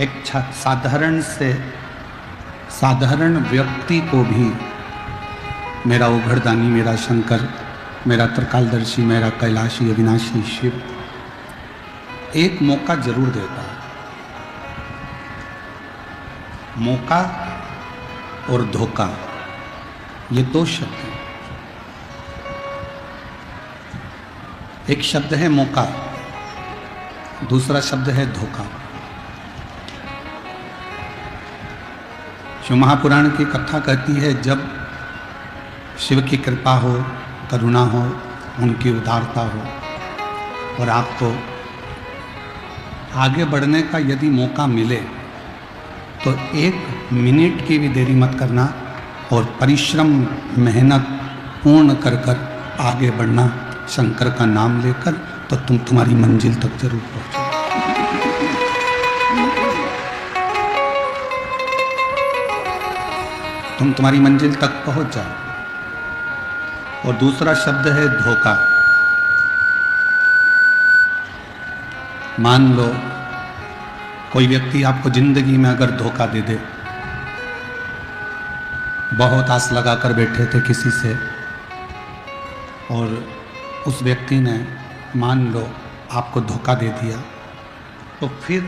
एक साधारण व्यक्ति को भी मेरा उघड़दानी, मेरा शंकर, मेरा त्रिकालदर्शी, मेरा कैलाशी अविनाशी शिव एक मौका जरूर देता है। मौका और धोखा, ये दो शब्द हैं। एक शब्द है मौका, दूसरा शब्द है धोखा। शिव महापुराण की कथा कहती है, जब शिव की कृपा हो, करुणा हो, उनकी उदारता हो और आपको आगे बढ़ने का यदि मौका मिले तो 1 मिनट की भी देरी मत करना और परिश्रम मेहनत पूर्ण कर आगे बढ़ना शंकर का नाम लेकर, तो तुम तुम्हारी मंजिल तक जरूर पहुंचोगे। तुम तुम्हारी मंजिल तक पहुंच जाओ। और दूसरा शब्द है धोखा। मान लो कोई व्यक्ति आपको जिंदगी में अगर धोखा दे दे, बहुत आस लगाकर बैठे थे किसी से और उस व्यक्ति ने मान लो आपको धोखा दे दिया, तो फिर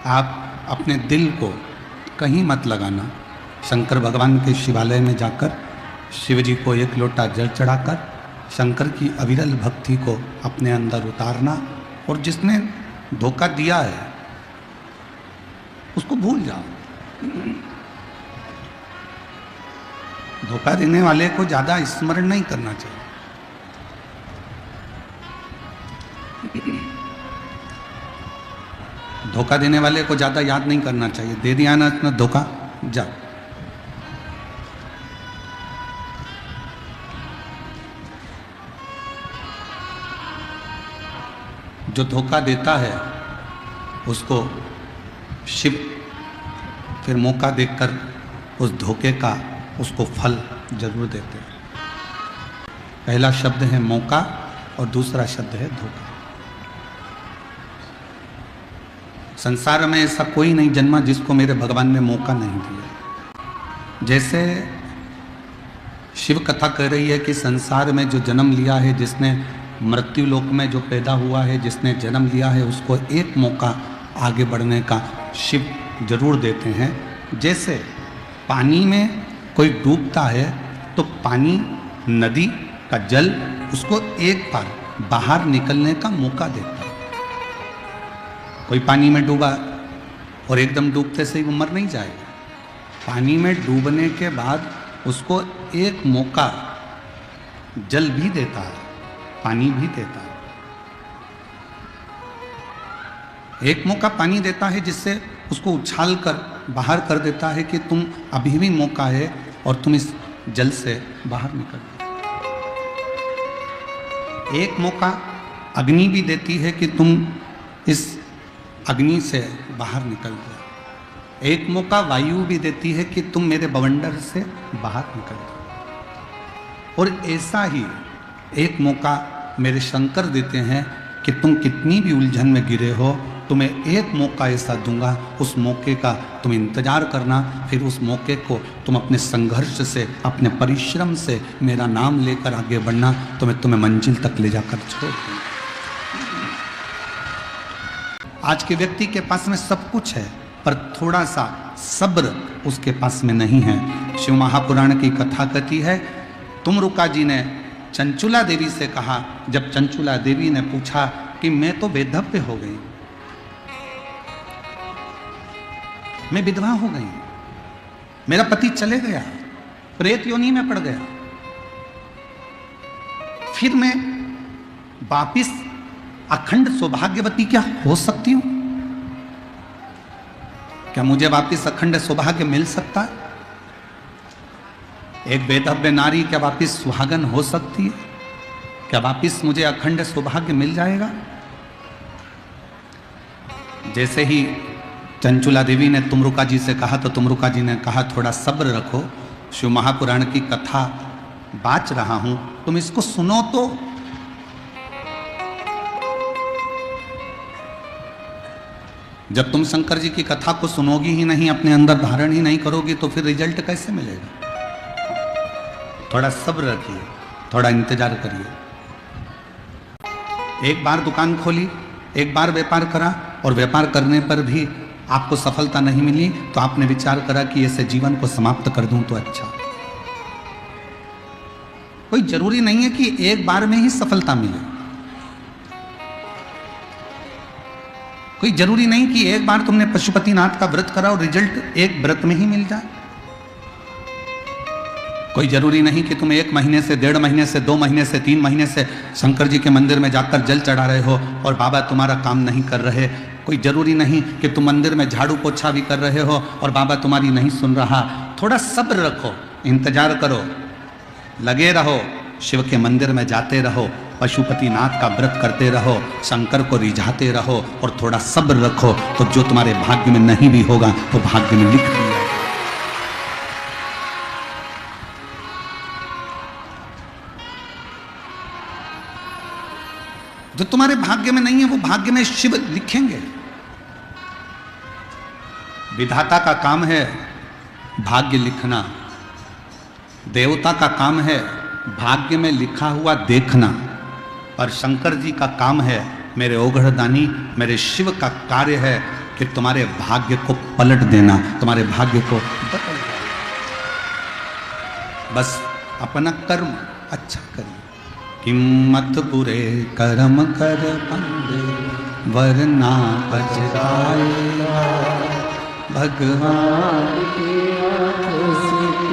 आप अपने दिल को कहीं मत लगाना। शंकर भगवान के शिवालय में जाकर शिव जी को 1 लोटा जल चढ़ाकर शंकर की अविरल भक्ति को अपने अंदर उतारना और जिसने धोखा दिया है उसको भूल जाओ। धोखा देने वाले को ज्यादा स्मरण नहीं करना चाहिए। धोखा देने वाले को ज्यादा याद नहीं करना चाहिए। दे दिया ना इतना धोखा, जाओ। जो धोखा देता है उसको शिव फिर मौका देखकर उस धोखे का उसको फल जरूर देते हैं। पहला शब्द है मौका और दूसरा शब्द है धोखा। संसार में ऐसा कोई नहीं जन्मा जिसको मेरे भगवान ने मौका नहीं दिया। जैसे शिव कथा कह रही है कि संसार में जो जन्म लिया है, जिसने मृत्यु लोक में जो पैदा हुआ है, जिसने जन्म लिया है, उसको 1 मौका आगे बढ़ने का शिव जरूर देते हैं। जैसे पानी में कोई डूबता है तो पानी, नदी का जल उसको एक बार बाहर निकलने का मौका देता है। कोई पानी में डूबा और एकदम डूबते से ही वो मर नहीं जाएगा। पानी में डूबने के बाद उसको 1 मौका जल भी देता है, पानी भी देता है। 1 मौका पानी देता है जिससे उसको उछाल कर बाहर कर देता है कि तुम अभी भी मौका है और तुम इस जल से बाहर निकल। 1 मौका अग्नि भी देती है कि तुम इस अग्नि से बाहर निकल जाओ। 1 मौका वायु भी देती है कि तुम मेरे बवंडर से बाहर निकल जाओ। और ऐसा ही 1 मौका मेरे शंकर देते हैं कि तुम कितनी भी उलझन में गिरे हो, तुम्हें 1 मौका ऐसा दूंगा, उस मौके का तुम इंतजार करना। फिर उस मौके को तुम अपने संघर्ष से, अपने परिश्रम से मेरा नाम लेकर आगे बढ़ना, तो मैं तुम्हें मंजिल तक ले जाकर छोड़ दूंगा। आज के व्यक्ति के पास में सब कुछ है, पर थोड़ा सा सब्र उसके पास में नहीं है। शिव महापुराण की कथा कहती है, तुमरुका जी ने चंचुला देवी से कहा, जब चंचुला देवी ने पूछा कि मैं तो वेधव्य हो गई, मैं विधवा हो गई, मेरा पति चले गया, प्रेत योनि में पड़ गया, फिर मैं वापिस अखंड सौभाग्यवती क्या हो सकती हूं? क्या मुझे वापिस अखंड सौभाग्य मिल सकता है? एक वेधव्य नारी क्या वापिस सुहागन हो सकती है? क्या वापिस मुझे अखंड सौभाग्य मिल जाएगा? जैसे ही चंचुला देवी ने तुमरुका जी से कहा तो तुमरुका जी ने कहा, थोड़ा सब्र रखो, शिव महापुराण की कथा बाच रहा हूं, तुम इसको सुनो तो। जब तुम शंकर जी की कथा को सुनोगी ही नहीं, अपने अंदर धारण ही नहीं करोगी, तो फिर रिजल्ट कैसे मिलेगा? थोड़ा सब्र रखिए, थोड़ा इंतजार करिए। एक बार दुकान खोली, एक बार व्यापार करा और व्यापार करने पर भी आपको सफलता नहीं मिली, तो आपने विचार करा कि ऐसे जीवन को समाप्त कर दूं तो अच्छा। कोई जरूरी नहीं है कि एक बार में ही सफलता मिले, कोई जरूरी नहीं कि एक बार तुमने पशुपतिनाथ का व्रत करा और रिजल्ट एक व्रत में ही मिल जाए। कोई जरूरी नहीं कि तुम 1 महीने से, 1.5 महीने से, 2 महीने से, 3 महीने से शंकर जी के मंदिर में जाकर जल चढ़ा रहे हो और बाबा तुम्हारा काम नहीं कर रहे। कोई जरूरी नहीं कि तुम मंदिर में झाड़ू पोछा भी कर रहे हो और बाबा तुम्हारी नहीं सुन रहा। थोड़ा सब्र रखो, इंतजार करो, लगे रहो, शिव के मंदिर में जाते रहो, पशुपतिनाथ का व्रत करते रहो, शंकर को रिझाते रहो और थोड़ा सब्र रखो, तो जो तुम्हारे भाग्य में नहीं भी होगा तो भाग्य में लिख दिया। जो तुम्हारे भाग्य में नहीं है वो भाग्य में शिव लिखेंगे। विधाता का काम है भाग्य लिखना, देवता का काम है भाग्य में लिखा हुआ देखना, और शंकर जी का काम है, मेरे ओघड़दानी मेरे शिव का कार्य है कि तुम्हारे भाग्य को पलट देना, तुम्हारे भाग्य को बदल देना। बस अपना कर्म अच्छा करिए। हिम्मत बुरे कर्म कर बंदे वरना पछताएगा, भगवान की आंखों से तू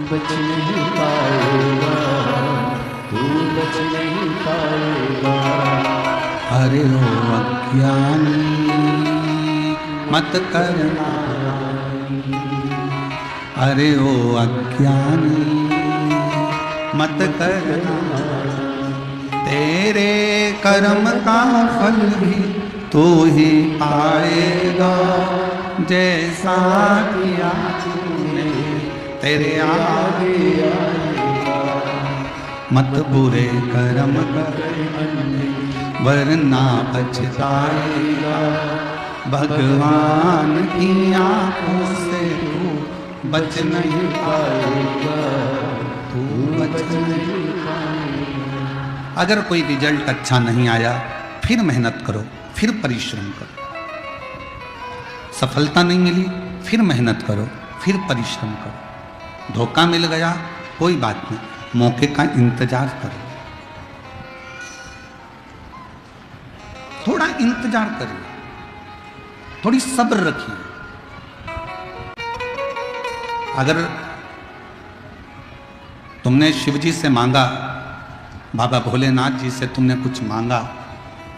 बच नहीं पाएगा, तू बच नहीं पाएगा। अरे ओ अज्ञानी मत करना, अरे ओ अज्ञानी मत करना, तेरे कर्म का फल भी तू ही पाएगा, जैसा किया तूने तेरे आगे आएगा। मत बुरे कर्म कर वरना पछताएगा, भगवान की आंखों से तू बच नहीं पाएगा, तू बच नहीं पाएगा। अगर कोई रिजल्ट अच्छा नहीं आया, फिर मेहनत करो, फिर परिश्रम करो। सफलता नहीं मिली, फिर मेहनत करो, फिर परिश्रम करो। धोखा मिल गया, कोई बात नहीं, मौके का इंतजार करो, थोड़ा इंतजार करिए, थोड़ी सब्र रखिए। अगर तुमने शिव जी से मांगा, बाबा भोलेनाथ जी से तुमने कुछ मांगा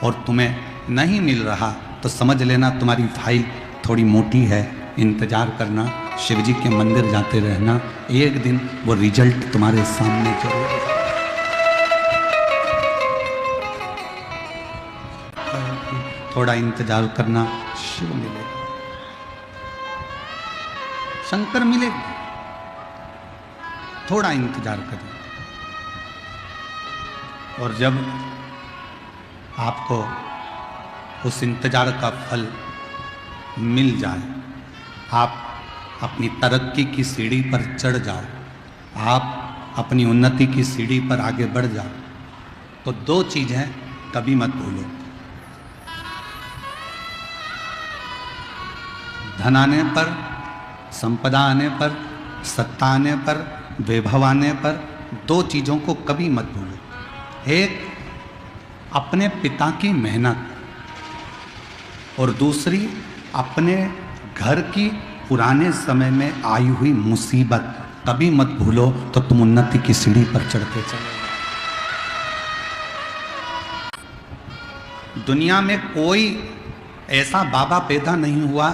और तुम्हें नहीं मिल रहा, तो समझ लेना तुम्हारी फाइल थोड़ी मोटी है। इंतजार करना, शिव जी के मंदिर जाते रहना, एक दिन वो रिजल्ट तुम्हारे सामने जरूर। थोड़ा इंतजार करना, शिव मिलेगा, शंकर मिलेगा। थोड़ा इंतजार करें, और जब आपको उस इंतजार का फल मिल जाए, आप अपनी तरक्की की सीढ़ी पर चढ़ जाओ, आप अपनी उन्नति की सीढ़ी पर आगे बढ़ जाओ, तो 2 चीज़ें कभी मत भूलो। धन आने पर, संपदा आने पर, सत्ता आने पर, वैभव आने पर 2 चीज़ों को कभी मत भूलो। एक अपने पिता की मेहनत, और दूसरी अपने घर की पुराने समय में आई हुई मुसीबत कभी मत भूलो, तो तुम उन्नति की सीढ़ी पर चढ़ते चले। दुनिया में कोई ऐसा बाबा पैदा नहीं हुआ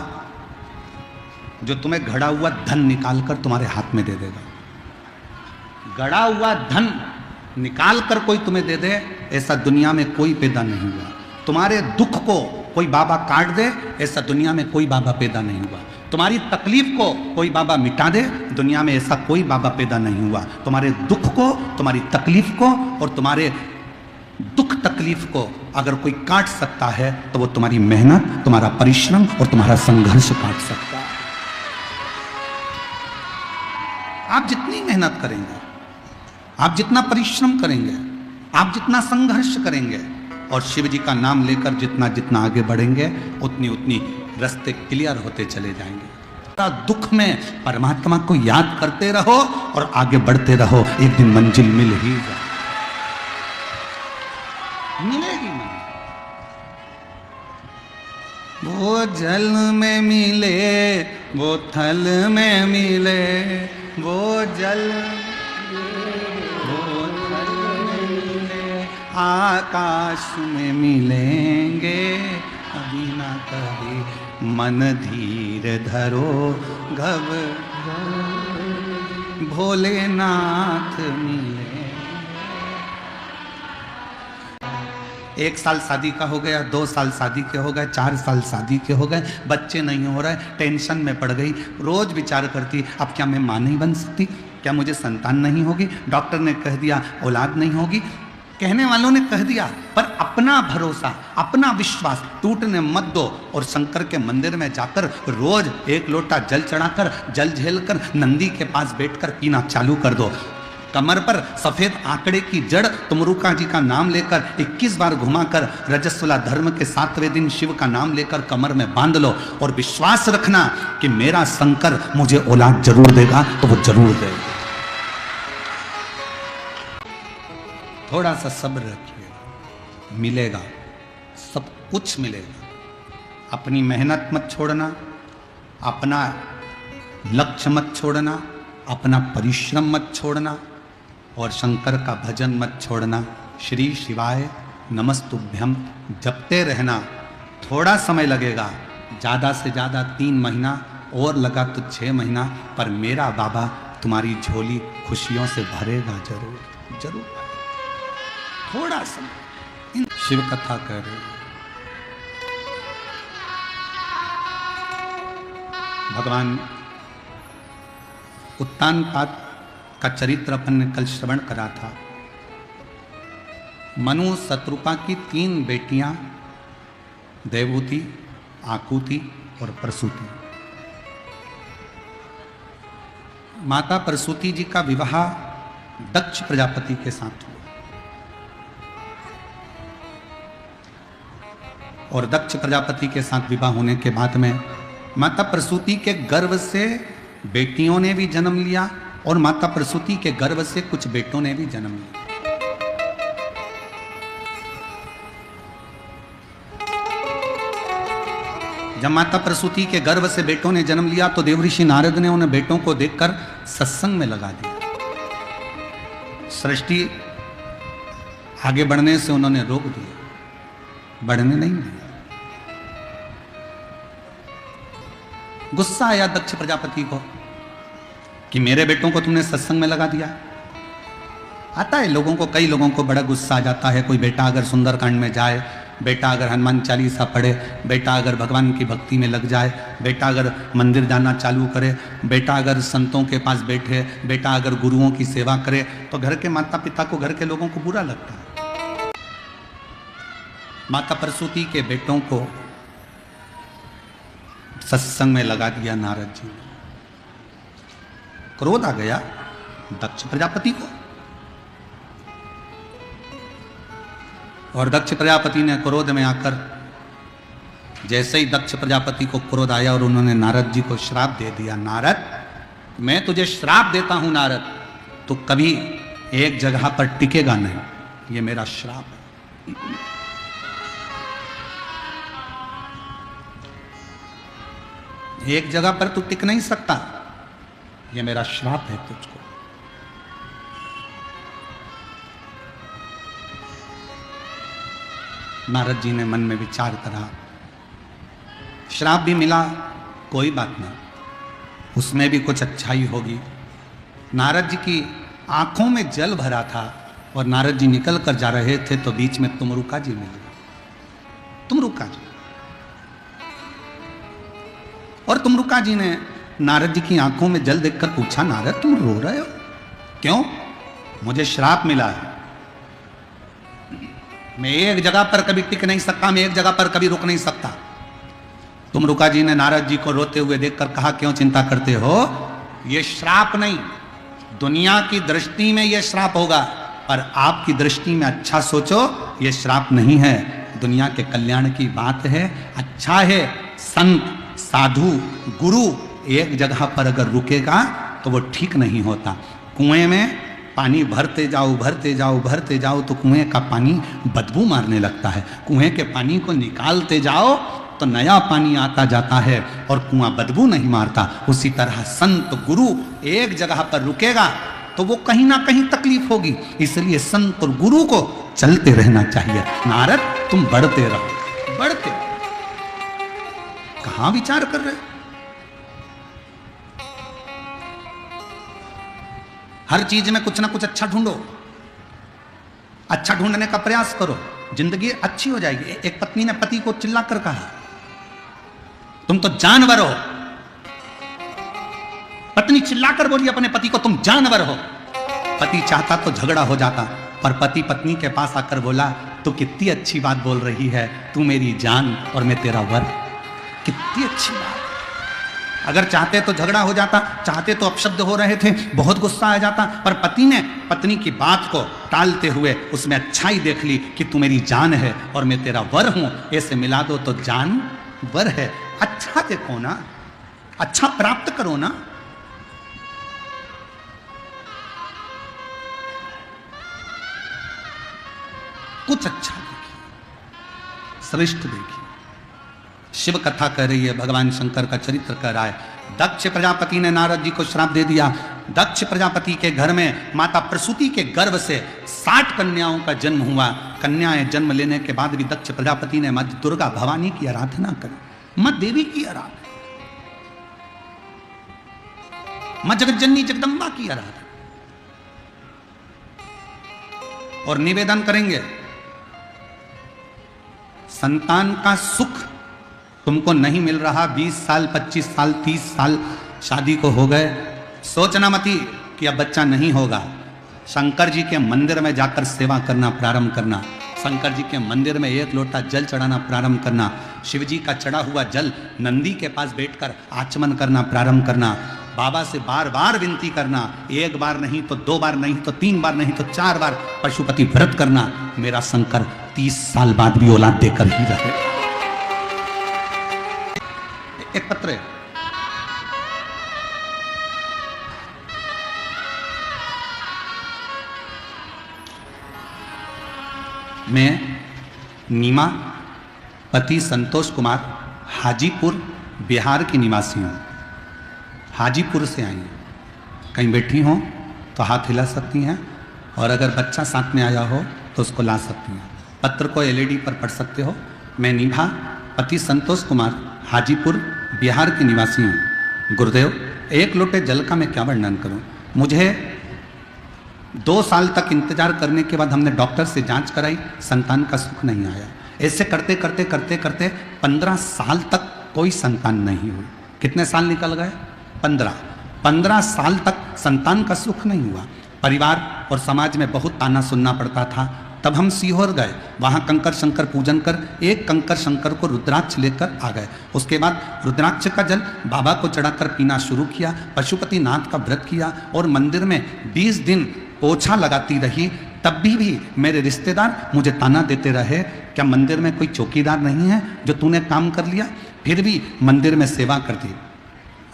जो तुम्हें घड़ा हुआ धन निकालकर तुम्हारे हाथ में दे देगा। गड़ा हुआ धन निकाल कर कोई तुम्हें दे दे, ऐसा दुनिया में कोई पैदा नहीं हुआ। तुम्हारे दुख को कोई बाबा काट दे, ऐसा दुनिया में कोई बाबा पैदा नहीं हुआ। तुम्हारी तकलीफ को कोई बाबा मिटा दे, दुनिया में ऐसा कोई बाबा पैदा नहीं हुआ। तुम्हारे दुख को, तुम्हारी तकलीफ को और तुम्हारे दुख तकलीफ को अगर कोई काट सकता है तो वो तुम्हारी मेहनत, तुम्हारा परिश्रम और तुम्हारा संघर्ष काट सकता है। आप जितनी मेहनत करेंगे, आप जितना परिश्रम करेंगे, आप जितना संघर्ष करेंगे और शिव जी का नाम लेकर जितना जितना आगे बढ़ेंगे, उतनी उतनी रास्ते क्लियर होते चले जाएंगे। दुख में परमात्मा को याद करते रहो और आगे बढ़ते रहो, एक दिन मंजिल मिल ही जाए, मिलेगी मंजिल। वो जल में मिले, वो थल में मिले, वो जल वो थल में मिले, आकाश में मिलेंगे कभी ना कभी, मन धीर धरो घबराओ भोलेनाथ मिले। 1 साल शादी का हो गया, 2 साल शादी के हो गए, 4 साल शादी के हो गए, बच्चे नहीं हो रहे, टेंशन में पड़ गई, रोज विचार करती अब क्या मैं माँ नहीं बन सकती, क्या मुझे संतान नहीं होगी, डॉक्टर ने कह दिया औलाद नहीं होगी, कहने वालों ने कह दिया, पर अपना भरोसा, अपना विश्वास टूटने मत दो और शंकर के मंदिर में जाकर रोज 1 लोटा जल चढ़ाकर, जल झेलकर नंदी के पास बैठकर पीना चालू कर दो। कमर पर सफेद आंकड़े की जड़ तुमरुका जी का नाम लेकर 21 बार घुमाकर रजस्वला धर्म के 7वें दिन शिव का नाम लेकर कमर में बांध लो और विश्वास रखना कि मेरा शंकर मुझे औलाद जरूर देगा, तो वो जरूर देगा। थोड़ा सा सब्र रखिए, मिलेगा, सब कुछ मिलेगा। अपनी मेहनत मत छोड़ना, अपना लक्ष्य मत छोड़ना, अपना परिश्रम मत छोड़ना और शंकर का भजन मत छोड़ना। श्री शिवाय नमस्तुभ्यम जपते रहना। थोड़ा समय लगेगा, ज़्यादा से ज़्यादा 3 महीना और लगा तो 6 महीना, पर मेरा बाबा तुम्हारी झोली खुशियों से भरेगा जरूर जरूर। थोड़ा समय शिव कथा कर रहे हैं। भगवान उत्तानपाद का चरित्र अपन ने कल श्रवण करा था। मनु शत्रुपा की 3 बेटियां देवहूति, आकुति और प्रसूति। माता प्रसूति जी का विवाह दक्ष प्रजापति के साथ हुआ और दक्ष प्रजापति के साथ विवाह होने के बाद में माता प्रसूति के गर्भ से बेटियों ने भी जन्म लिया और माता प्रसूति के गर्भ से कुछ बेटों ने भी जन्म लिया। जब माता प्रसूति के गर्भ से बेटों ने जन्म लिया तो देवऋषि नारद ने उन बेटों को देखकर सत्संग में लगा दिया। सृष्टि आगे बढ़ने से उन्होंने रोक दिया, बढ़ने नहीं दिया। गुस्सा आया दक्ष प्रजापति को कि मेरे बेटों को तुमने सत्संग में लगा दिया। आता है लोगों को, कई लोगों को बड़ा गुस्सा आ जाता है। कोई बेटा अगर सुंदरकांड में जाए, बेटा अगर हनुमान चालीसा पढ़े, बेटा अगर भगवान की भक्ति में लग जाए, बेटा अगर मंदिर जाना चालू करे, बेटा अगर संतों के पास बैठे, बेटा अगर गुरुओं की सेवा करे, तो घर के माता पिता को, घर के लोगों को बुरा लगता है। माता प्रसूति के बेटों को सत्संग में लगा दिया नारद जी। क्रोध आ गया दक्ष प्रजापति को और दक्ष प्रजापति ने क्रोध में आकर, जैसे ही दक्ष प्रजापति को क्रोध आया और उन्होंने नारद जी को श्राप दे दिया। नारद, मैं तुझे श्राप देता हूं नारद, तो कभी एक जगह पर टिकेगा नहीं, ये मेरा श्राप है। एक जगह पर तू टिक नहीं सकता, ये मेरा श्राप है तुझको। नारद जी ने मन में विचार करा, श्राप भी मिला, कोई बात नहीं, उसमें भी कुछ अच्छाई होगी। नारद जी की आंखों में जल भरा था और नारद जी निकल कर जा रहे थे तो बीच में तुमरुका जी मिले। तुमरुका जी, और तुमरुका जी ने नारद जी की आंखों में जल देखकर पूछा, नारद तुम रो रहे हो क्यों? मुझे श्राप मिला है। मैं एक जगह पर कभी टिक नहीं सकता, मैं एक जगह पर कभी रुक नहीं सकता। तुम रुका जी ने नारद जी को रोते हुए देखकर कहा, क्यों चिंता करते हो? ये श्राप नहीं, दुनिया की दृष्टि में यह श्राप होगा, पर आपकी दृष्टि में अच्छा सोचो, यह श्राप नहीं है, दुनिया के कल्याण की बात है। अच्छा है संत साधु गुरु एक जगह पर अगर रुकेगा तो वो ठीक नहीं होता। कुएं में पानी भरते जाओ भरते जाओ भरते जाओ तो कुएं का पानी बदबू मारने लगता है। कुएं के पानी को निकालते जाओ तो नया पानी आता जाता है और कुआं बदबू नहीं मारता। उसी तरह संत गुरु एक जगह पर रुकेगा तो वो कहीं ना कहीं तकलीफ होगी, इसलिए संत और गुरु को चलते रहना चाहिए। नारद तुम बढ़ते रहो, बढ़ते रहो। कहां विचार कर रहे? हर चीज में कुछ ना कुछ अच्छा ढूंढो, अच्छा ढूंढने का प्रयास करो, जिंदगी अच्छी हो जाएगी। एक पत्नी ने पति को चिल्ला कर कहा, तुम तो जानवर हो। पत्नी चिल्लाकर बोली अपने पति को, तुम जानवर हो। पति चाहता तो झगड़ा हो जाता, पर पति पत्नी के पास आकर बोला, तू कितनी अच्छी बात बोल रही है, तू मेरी जान और मैं तेरा वर। कितनी अच्छी बात। अगर चाहते तो झगड़ा हो जाता, चाहते तो अपशब्द हो रहे थे, बहुत गुस्सा आ जाता, पर पति ने पत्नी की बात को टालते हुए उसमें अच्छाई देख ली कि तू मेरी जान है और मैं तेरा वर हूं, ऐसे मिला दो तो जान वर है। अच्छा देखो ना, अच्छा प्राप्त करो ना। कुछ अच्छा देखिए, श्रेष्ठ देखिए। शिव कथा कह रही है, भगवान शंकर का चरित्र कह रहा है। दक्ष प्रजापति ने नारद जी को श्राप दे दिया। दक्ष प्रजापति के घर में माता प्रसूति के गर्भ से 60 कन्याओं का जन्म हुआ। कन्याएं जन्म लेने के बाद भी दक्ष प्रजापति ने मां दुर्गा भवानी की आराधना करी, मां देवी की आराधना, मां जगतजननी जगदम्बा की आराधना। और निवेदन करेंगे, संतान का सुख तुमको नहीं मिल रहा, 20 साल 25 साल 30 साल शादी को हो गए, सोचना मती कि अब बच्चा नहीं होगा। शंकर जी के मंदिर में जाकर सेवा करना प्रारंभ करना, शंकर जी के मंदिर में 1 लोटा जल चढ़ाना प्रारंभ करना, शिव जी का चढ़ा हुआ जल नंदी के पास बैठकर आचमन करना प्रारंभ करना, बाबा से बार बार विनती करना, 1 बार नहीं तो 2 बार नहीं तो 3 बार नहीं तो 4 बार पशुपति व्रत करना, मेरा शंकर 30 साल बाद भी औलाद देकर ही रहे। एक पत्र है, मैं नीमा पति संतोष कुमार हाजीपुर बिहार की निवासी हूँ। हाजीपुर से आई हैं। कहीं बैठी हो तो हाथ हिला सकती हैं, और अगर बच्चा साथ में आया हो तो उसको ला सकती हैं। पत्र को एलईडी पर पढ़ सकते हो। मैं नीभा पति संतोष कुमार हाजीपुर बिहार की निवासी हूँ। गुरुदेव, 1 लोटे जल का मैं क्या वर्णन करूँ। मुझे 2 साल तक इंतजार करने के बाद हमने डॉक्टर से जांच कराई, संतान का सुख नहीं आया। ऐसे करते करते करते करते 15 साल तक कोई संतान नहीं हुई। कितने साल निकल गए? 15 साल तक संतान का सुख नहीं हुआ। परिवार और समाज में बहुत ताना सुनना पड़ता था। तब हम सीहोर गए, वहाँ कंकर शंकर पूजन कर एक कंकर शंकर को रुद्राक्ष लेकर आ गए। उसके बाद रुद्राक्ष का जल बाबा को चढ़ाकर पीना शुरू किया, पशुपति नाथ का व्रत किया और मंदिर में 20 दिन पोछा लगाती रही। तब भी मेरे रिश्तेदार मुझे ताना देते रहे, क्या मंदिर में कोई चौकीदार नहीं है जो तूने काम कर लिया? फिर भी मंदिर में सेवा करती,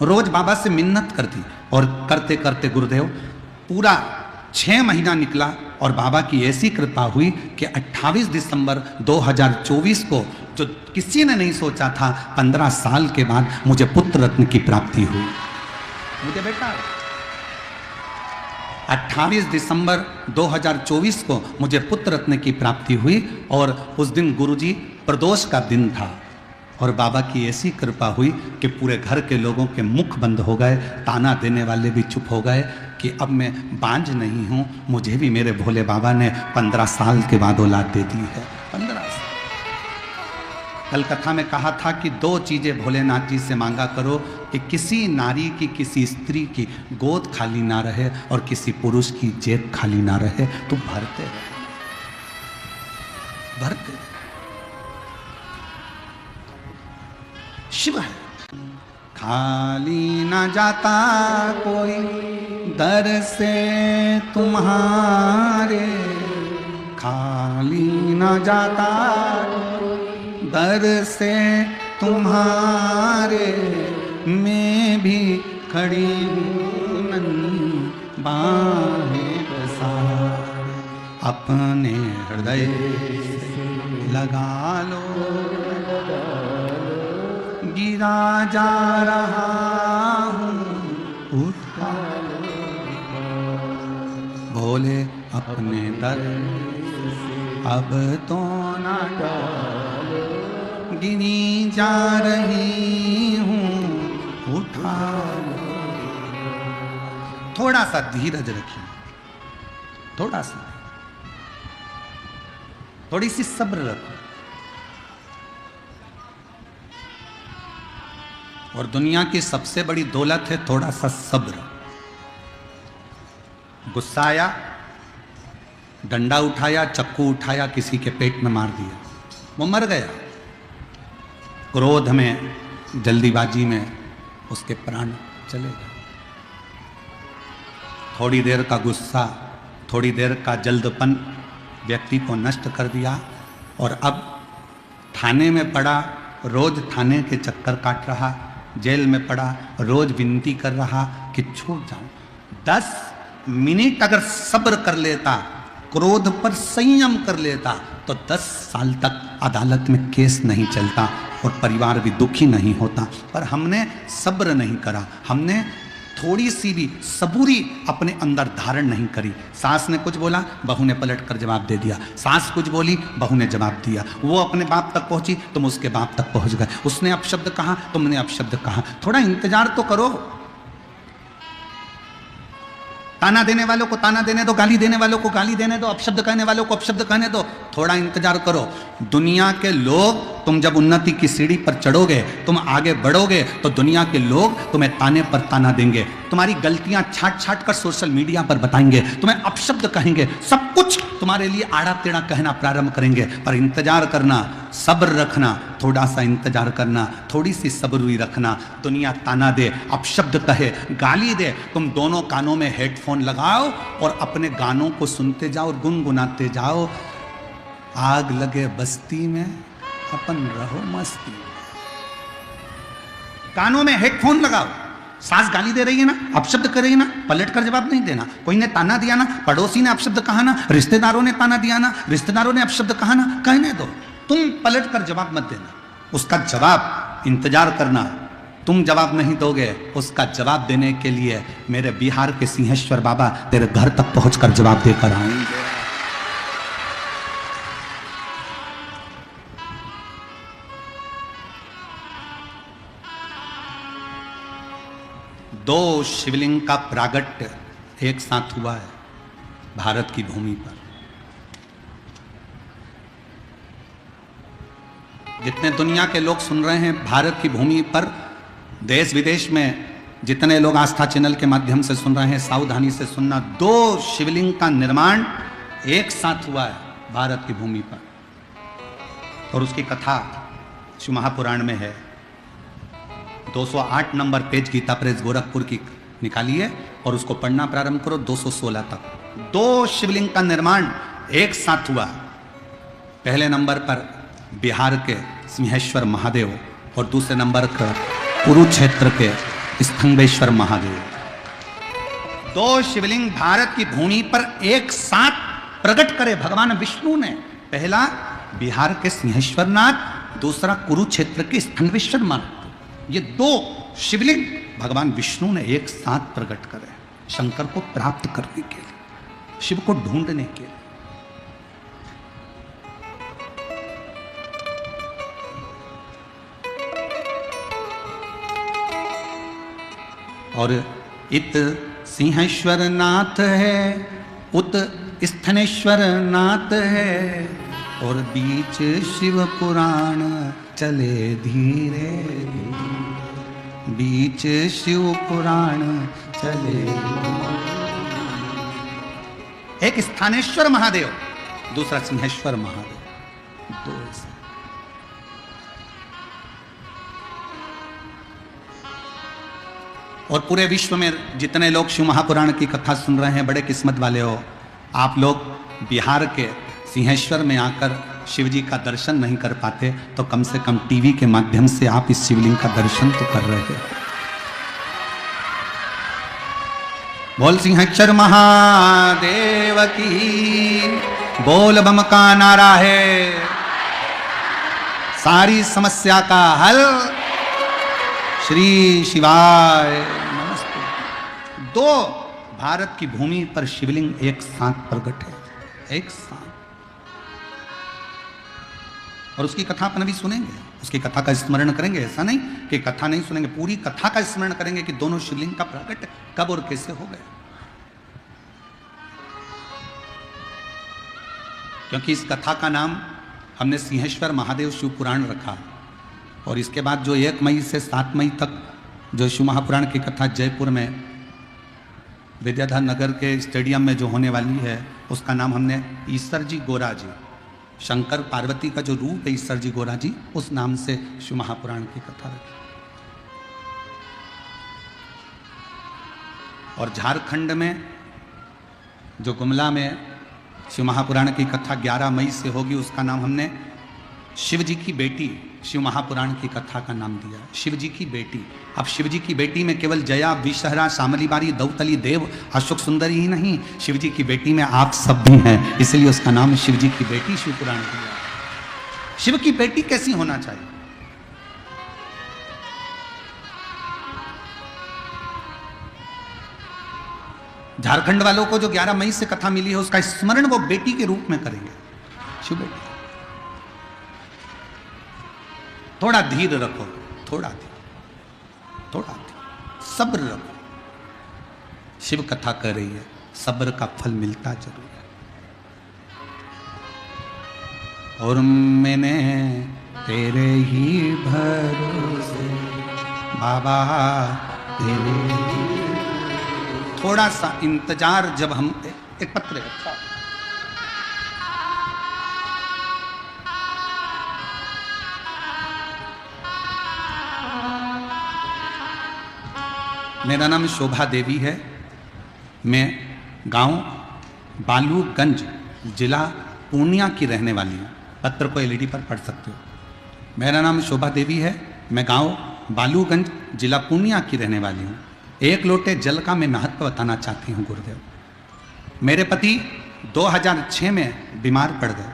रोज बाबा से मिन्नत करती, और करते करते गुरुदेव पूरा 6 महीना निकला और बाबा की ऐसी कृपा हुई कि 28 दिसंबर 2024 को, जो किसी ने नहीं सोचा था, 15 साल के बाद मुझे पुत्र रत्न की प्राप्ति हुई। मुझे बेटा 28 दिसंबर 2024 को मुझे पुत्र रत्न की प्राप्ति हुई, और उस दिन गुरुजी प्रदोष का दिन था, और बाबा की ऐसी कृपा हुई कि पूरे घर के लोगों के मुख बंद हो गए, ताना देने वाले भी चुप हो गए कि अब मैं बांझ नहीं हूँ। मुझे भी मेरे भोले बाबा ने 15 साल के बाद औलाद दे दी है। 15 साल। कल कथा में कहा था कि 2 चीजें भोलेनाथ जी से मांगा करो, कि किसी नारी की, किसी स्त्री की गोद खाली ना रहे और किसी पुरुष की जेब खाली ना रहे, तो भरते रहे। भरते। शिव है। खाली ना जाता कोई दर से तुम्हारे, खाली ना जाता दर से तुम्हारे, मैं भी खड़ी हूँ नन्ही बाहें पसारे, अपने हृदय लगा लो, गिरा जा रहा हूँ उठा लो, भोले अपने दर अब तो ना डालो, गिनी जा रही हूँ उठा लो। थोड़ा सा धीरज रखिए, थोड़ा सा, थोड़ी सी सब्र रखो। और दुनिया की सबसे बड़ी दौलत है थोड़ा सा सब्र। गुस्सा आया, डंडा उठाया, चक्कू उठाया, किसी के पेट में मार दिया, वो मर गया। क्रोध में, जल्दीबाजी में उसके प्राण चले गए। थोड़ी देर का गुस्सा, थोड़ी देर का जल्दपन व्यक्ति को नष्ट कर दिया, और अब थाने में पड़ा, रोज थाने के चक्कर काट रहा, जेल में पड़ा, रोज विनती कर रहा कि छूट जाऊं। 10 मिनट अगर सब्र कर लेता, क्रोध पर संयम कर लेता, तो 10 साल तक अदालत में केस नहीं चलता और परिवार भी दुखी नहीं होता। पर हमने सब्र नहीं करा, हमने थोड़ी सी भी सबूरी अपने अंदर धारण नहीं करी। सास ने कुछ बोला, बहू ने पलट कर जवाब दे दिया, सास कुछ बोली, बहू ने जवाब दिया। वो अपने बाप तक पहुंची, तुम उसके बाप तक पहुंच गए। उसने अपशब्द कहा, तुमने अपशब्द कहा। थोड़ा इंतजार तो करो। ताना देने वालों को ताना देने दो, गाली देने वालों को गाली देने दो, अपशब्द कहने वालों को अपशब्द कहने दो, थोड़ा इंतजार करो। दुनिया के लोग, तुम जब उन्नति की सीढ़ी पर चढ़ोगे, तुम आगे बढ़ोगे, तो दुनिया के लोग तुम्हें ताने पर ताना देंगे, तुम्हारी गलतियां छाट छाट कर सोशल मीडिया पर बताएंगे, तुम्हें अपशब्द कहेंगे, सब कुछ तुम्हारे लिए आड़ा टेढ़ा कहना प्रारंभ करेंगे। पर इंतजार करना, सब्र रखना, थोड़ा सा इंतजार करना, थोड़ी सी सब्र रखना। दुनिया ताना दे, अपशब्द कहे, गाली दे, तुम दोनों कानों में हेडफोन लगाओ और अपने गानों को सुनते जाओ और गुनगुनाते जाओ। आग लगे बस्ती में, अपन रहो मस्ती। कानों में हेडफोन लगाओ। सास गाली दे रही है ना, अपशब्द कर रही है ना, पलट कर जवाब नहीं देना। कोई ने ताना दिया ना, पड़ोसी ने अपशब्द कहा ना, रिश्तेदारों ने ताना दिया ना, रिश्तेदारों ने अपशब्द कहा ना, कहने दो, तुम पलट कर जवाब मत देना। उसका जवाब इंतजार करना। तुम जवाब नहीं दोगे, उसका जवाब देने के लिए मेरे बिहार के सिंहेश्वर बाबा तेरे घर तक पहुंचकर जवाब देकर आएंगे। दो शिवलिंग का प्रागट्य एक साथ हुआ है भारत की भूमि पर। जितने दुनिया के लोग सुन रहे हैं भारत की भूमि पर, देश विदेश में जितने लोग आस्था चैनल के माध्यम से सुन रहे हैं, सावधानी से सुनना। 2 शिवलिंग का निर्माण एक साथ हुआ है भारत की भूमि पर, और उसकी कथा शिव महापुराण में है। 208 number page Gita press Gorakhpur की निकालिए और उसको पढ़ना प्रारंभ करो 216 तक। 2 शिवलिंग का निर्माण एक साथ हुआ। पहले नंबर पर बिहार के सिंहेश्वर महादेव और दूसरे नंबर पर कुरुक्षेत्र के स्तंभेश्वर महादेव। 2 शिवलिंग भारत की भूमि पर एक साथ प्रकट करे भगवान विष्णु ने। पहला बिहार के सिंहेश्वरनाथ, दूसरा कुरुक्षेत्र के स्तंभेश्वर महादेव। ये 2 शिवलिंग भगवान विष्णु ने एक साथ प्रकट करे शंकर को प्राप्त करने के लिए, शिव को ढूंढने के लिए। और इत सिंहेश्वर नाथ है, उत स्थनेश्वर नाथ है, और बीच शिव पुराण चले धीरे धीरे, बीच शिव पुराण चले। एक स्थानेश्वर महादेव, दूसरा सिंहेश्वर महादेव। दो ऐसे। और पूरे विश्व में जितने लोग शिव महापुराण की कथा सुन रहे हैं, बड़े किस्मत वाले हो आप लोग। बिहार के सिंहेश्वर में आकर शिव जी का दर्शन नहीं कर पाते तो कम से कम टीवी के माध्यम से आप इस शिवलिंग का दर्शन तो कर रहे हैं। बोल सिंहेश्वर महादेव की, बोल बम का नारा है, सारी समस्या का हल श्री शिवाय नमस्ते। दो भारत की भूमि पर शिवलिंग एक साथ प्रकट है, एक साथ। और उसकी कथा अपन अभी सुनेंगे, उसकी कथा का स्मरण करेंगे। ऐसा नहीं कि कथा नहीं सुनेंगे, पूरी कथा का स्मरण करेंगे कि दोनों शिवलिंग का प्रकट कब और कैसे हो गए। क्योंकि इस कथा का नाम हमने सिंहेश्वर महादेव शिव पुराण रखा। और इसके बाद जो 1 मई से 7 मई तक जो शिव महापुराण की कथा जयपुर में विद्याधर नगर के स्टेडियम में जो होने वाली है, उसका नाम हमने ईश्वर जी गोरा जी, शंकर पार्वती का जो रूप है ईश्वर जी गोरा जी, उस नाम से शिव महापुराण की कथा रखी। और झारखंड में जो गुमला में शिव महापुराण की कथा 11 मई से होगी, उसका नाम हमने शिव जी की बेटी शिव महापुराण की कथा का नाम दिया, शिव जी की बेटी। अब शिव जी की बेटी में केवल जया, विषहरा, शामली बारी, दौतली, देव, अशोक सुंदरी ही नहीं, शिव जी की बेटी में आप सब भी हैं, इसलिए उसका नाम शिव जी की बेटी शिव पुराण दिया। शिव की बेटी कैसी होना चाहिए? झारखंड वालों को जो 11 मई से कथा मिली है, उसका स्मरण वो बेटी के रूप में करेंगे, शिव बेटी। थोड़ा धीर रखो, थोड़ा धीर, थोड़ा धीर, सब्र रखो। शिव कथा कर रही है, सब्र का फल मिलता जरूर है। और मैंने तेरे ही भरोसे बाबा तेरे ही। थोड़ा सा इंतजार, जब हम एक पत्र अच्छा मेरा नाम शोभा देवी है, मैं गांव बालूगंज जिला पूर्णिया की रहने वाली हूँ। पत्र को एलईडी पर पढ़ सकते हो। मेरा नाम शोभा देवी है, मैं गांव बालूगंज जिला पूर्णिया की रहने वाली हूँ। एक लोटे जल का मैं महत्व बताना चाहती हूँ गुरुदेव। मेरे पति 2006 में बीमार पड़ गए,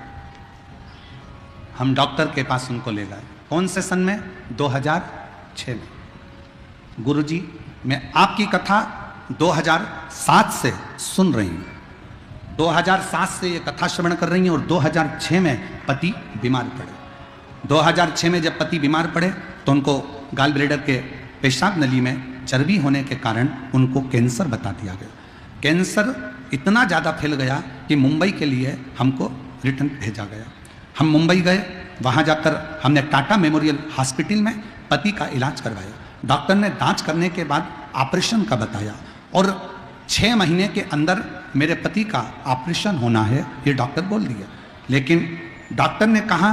हम डॉक्टर के पास उनको ले गए। कौन से सन में? 2006 में। गुरुजी, मैं आपकी कथा 2007 से सुन रही हूँ, 2007 से ये कथा श्रवण कर रही हूँ। और 2006 में पति बीमार पड़े। 2006 में जब पति बीमार पड़े तो उनको गाल ब्लेडर के पेशाब नली में चर्बी होने के कारण उनको कैंसर बता दिया गया। कैंसर इतना ज़्यादा फैल गया कि मुंबई के लिए हमको रिटर्न भेजा गया। हम मुंबई गए, वहाँ जाकर हमने टाटा मेमोरियल हॉस्पिटल में पति का इलाज करवाया। डॉक्टर ने जांच करने के बाद ऑपरेशन का बताया और 6 महीने के अंदर मेरे पति का ऑपरेशन होना है, ये डॉक्टर बोल दिया। लेकिन डॉक्टर ने कहा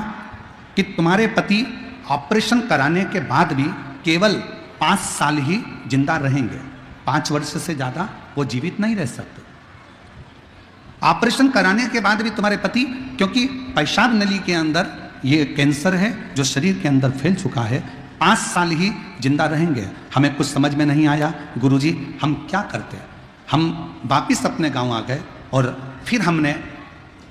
कि तुम्हारे पति ऑपरेशन कराने के बाद भी केवल 5 साल ही जिंदा रहेंगे, 5 वर्ष से ज़्यादा वो जीवित नहीं रह सकते। ऑपरेशन कराने के बाद भी तुम्हारे पति, क्योंकि पेशाब नली के अंदर ये कैंसर है जो शरीर के अंदर फैल चुका है, 5 साल ही जिंदा रहेंगे। हमें कुछ समझ में नहीं आया, गुरुजी हम क्या करते। हम वापिस अपने गांव आ गए और फिर हमने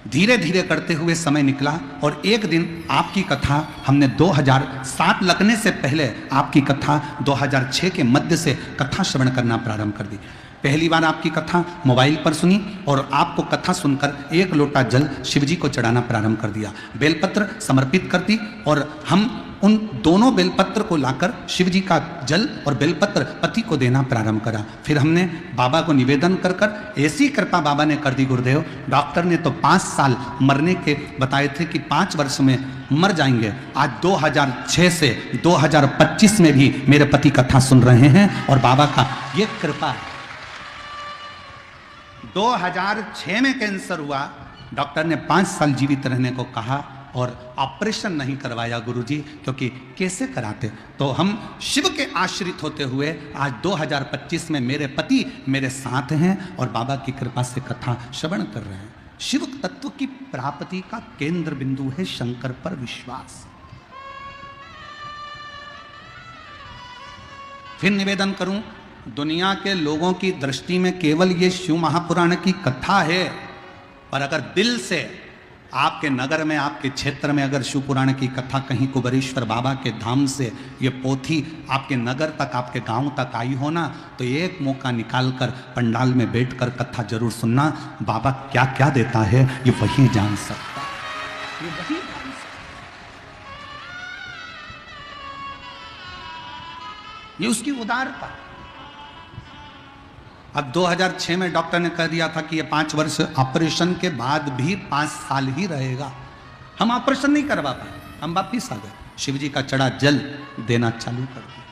धीरे धीरे करते हुए समय निकला। और एक दिन आपकी कथा हमने 2007 लगने से पहले आपकी कथा 2006 के मध्य से कथा श्रवण करना प्रारंभ कर दी। पहली बार आपकी कथा मोबाइल पर सुनी और आपको कथा सुनकर 1 लोटा जल शिवजी को चढ़ाना प्रारंभ कर दिया, बेलपत्र समर्पित कर दी। और हम उन दोनों बेलपत्र को लाकर शिवजी का जल और बेलपत्र पति को देना प्रारंभ करा। फिर हमने बाबा को निवेदन कर कर ऐसी कृपा बाबा ने कर दी गुरुदेव। डॉक्टर ने तो 5 साल मरने के बताए थे कि 5 वर्ष में मर जाएंगे। आज 2006 से 2025 में भी मेरे पति कथा सुन रहे हैं और बाबा का ये कृपा है। 2006 में कैंसर हुआ, डॉक्टर ने 5 साल जीवित रहने को कहा और ऑपरेशन नहीं करवाया गुरुजी, क्योंकि कैसे कराते। तो हम शिव के आश्रित होते हुए आज 2025 में मेरे पति मेरे साथ हैं और बाबा की कृपा से कथा श्रवण कर रहे हैं। शिव तत्व की प्राप्ति का केंद्र बिंदु है शंकर पर विश्वास। फिर निवेदन करूं, दुनिया के लोगों की दृष्टि में केवल ये शिव महापुराण की कथा है, पर अगर दिल से आपके नगर में, आपके क्षेत्र में अगर शिव पुराण की कथा कहीं कुबेरेश्वर बाबा के धाम से ये पोथी आपके नगर तक, आपके गांव तक आई हो ना, तो एक मौका निकालकर पंडाल में बैठकर कथा जरूर सुनना। बाबा क्या क्या देता है ये वही जान सकता है, ये वही जान सकता है। ये उसकी उदारता। अब 2006 में डॉक्टर ने कह दिया था कि ये 5 वर्ष ऑपरेशन के बाद भी 5 साल ही रहेगा। हम ऑपरेशन नहीं करवा पाए, हम वापिस आ गए। शिव जी का चढ़ा जल देना चालू कर दिया,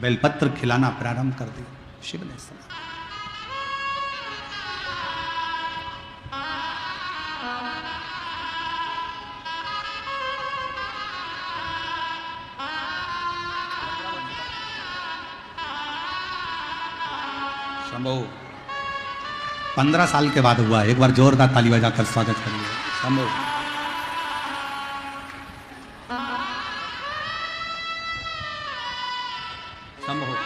बेलपत्र खिलाना प्रारंभ कर दिया। शिव ने समझा। शंभो 15 साल के बाद हुआ। एक बार जोरदार ताली बजाकर स्वागत करिए। शंभो शंभो।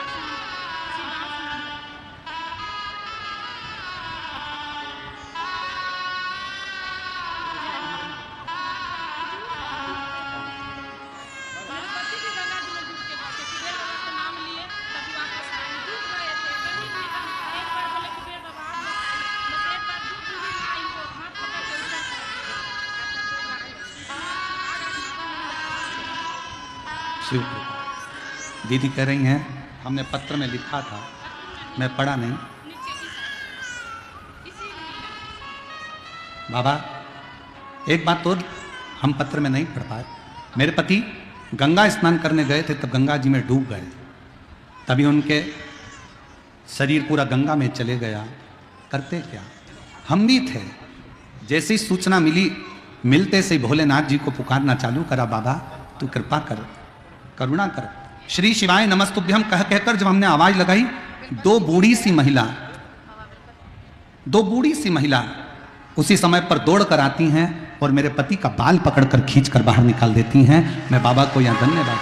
दीदी कह रही हैं हमने पत्र में लिखा था, मैं पढ़ा नहीं। बाबा एक बात तो हम पत्र में नहीं पढ़ पाए। मेरे पति गंगा स्नान करने गए थे, तब गंगा जी में डूब गए, तभी उनके शरीर पूरा गंगा में चले गया। करते क्या, हम भी थे। जैसी सूचना मिली, मिलते से भोलेनाथ जी को पुकारना चालू करा, बाबा तू कृपा कर, करुणा कर, श्री शिवाय नमस्तुभ्यम कह कहकर जब हमने आवाज लगाई, दो बूढ़ी सी महिला उसी समय पर दौड़ कर आती हैं और मेरे पति का बाल पकड़कर खींचकर बाहर निकाल देती हैं। मैं बाबा को यहां धन्यवाद